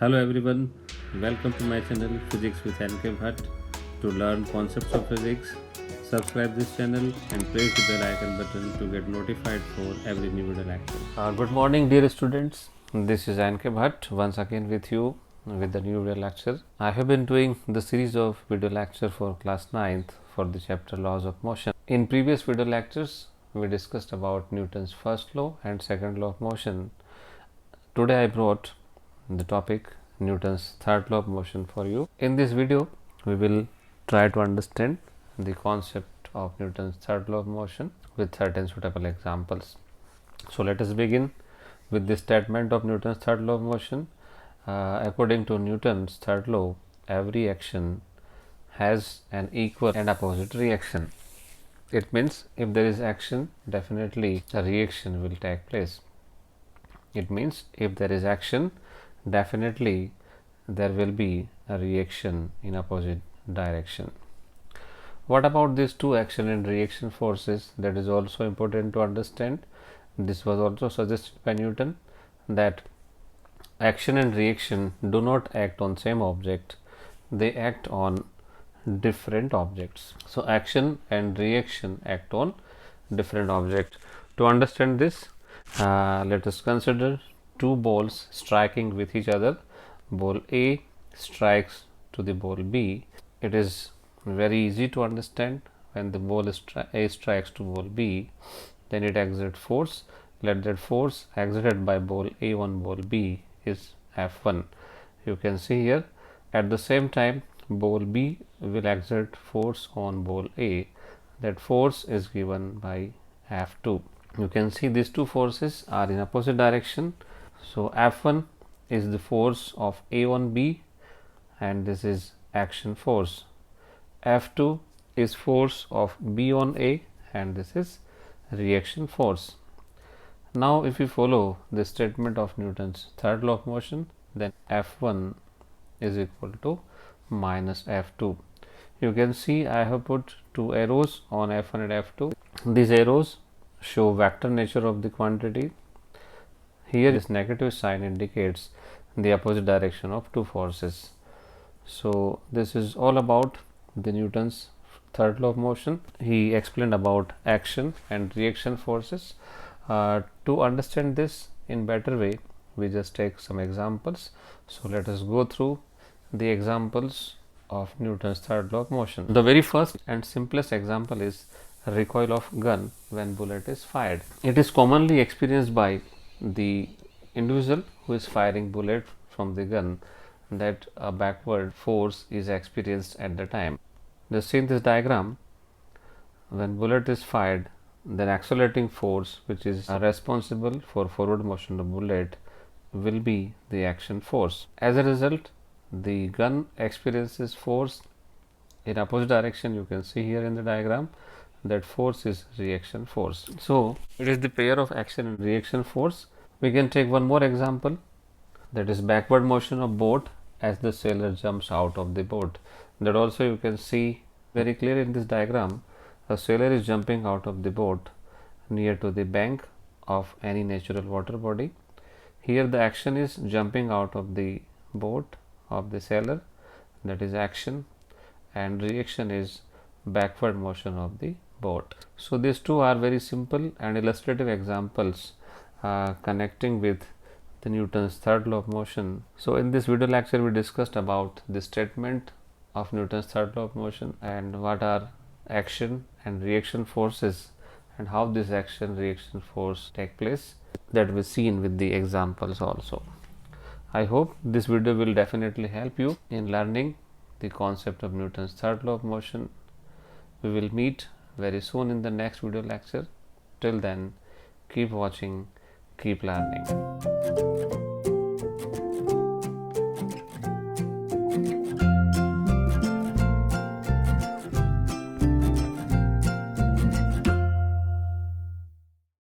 Hello everyone, welcome to my channel Physics with NK Bhatt. To learn concepts of physics, subscribe this channel and press the bell icon button to get notified for every new video lecture. Good morning dear students, this is NK Bhatt once again with you with the new video lecture. I have been doing the series of video lecture for class 9th for the chapter laws of motion. In previous video lectures, we discussed about Newton's first law and second law of motion. Today I brought the topic Newton's third law of motion for you. In this video, we will try to understand the concept of Newton's third law of motion with certain suitable examples. So let us begin with the statement of Newton's third law of motion. According to Newton's third law, every action has an equal and opposite reaction. It means if there is action, definitely a reaction will take place. It means if there is action, definitely there will be a reaction in opposite direction. What about these two action and reaction forces? That is also important to understand. This was also suggested by Newton that action and reaction do not act on same object, they act on different objects. So action and reaction act on different objects. To understand this, let us consider two balls striking with each other. Ball A strikes to the ball B. It is very easy to understand when the ball A strikes to ball B, then it exerts force. Let that force exerted by ball A on ball B is F1. You can see here at the same time ball B will exert force on ball A. That force is given by F2. You can see these two forces are in opposite direction. So F1 is the force of A on B and this is action force. F2 is force of B on A and this is reaction force. Now if we follow the statement of Newton's third law of motion, then F1 is equal to minus F2. You can see I have put two arrows on F1 and F2. These arrows show vector nature of the quantity. Here this negative sign indicates the opposite direction of two forces. So this is all about the Newton's third law of motion. He explained about action and reaction forces. To understand this in better way, we just take some examples. So let us go through the examples of Newton's third law of motion. The very first and simplest example is recoil of gun when bullet is fired. It is commonly experienced by the individual who is firing bullet from the gun that a backward force is experienced at the time. Just see in this diagram, when bullet is fired, then accelerating force which is responsible for forward motion of bullet will be the action force. As a result, the gun experiences force in opposite direction. You can see here in the diagram that force is reaction force. So it is the pair of action and reaction force. We can take one more example, that is backward motion of boat as the sailor jumps out of the boat. That also you can see very clear in this diagram. A sailor is jumping out of the boat near to the bank of any natural water body. Here the action is jumping out of the boat of the sailor, that is action, and reaction is backward motion of the boat. So these two are very simple and illustrative examples connecting with the Newton's third law of motion. So in this video lecture we discussed about the statement of Newton's third law of motion and what are action and reaction forces and how this action reaction force take place, that was seen with the examples also. I hope this video will definitely help you in learning the concept of Newton's third law of motion. We will meet very soon in the next video lecture. Till then, keep watching, keep learning.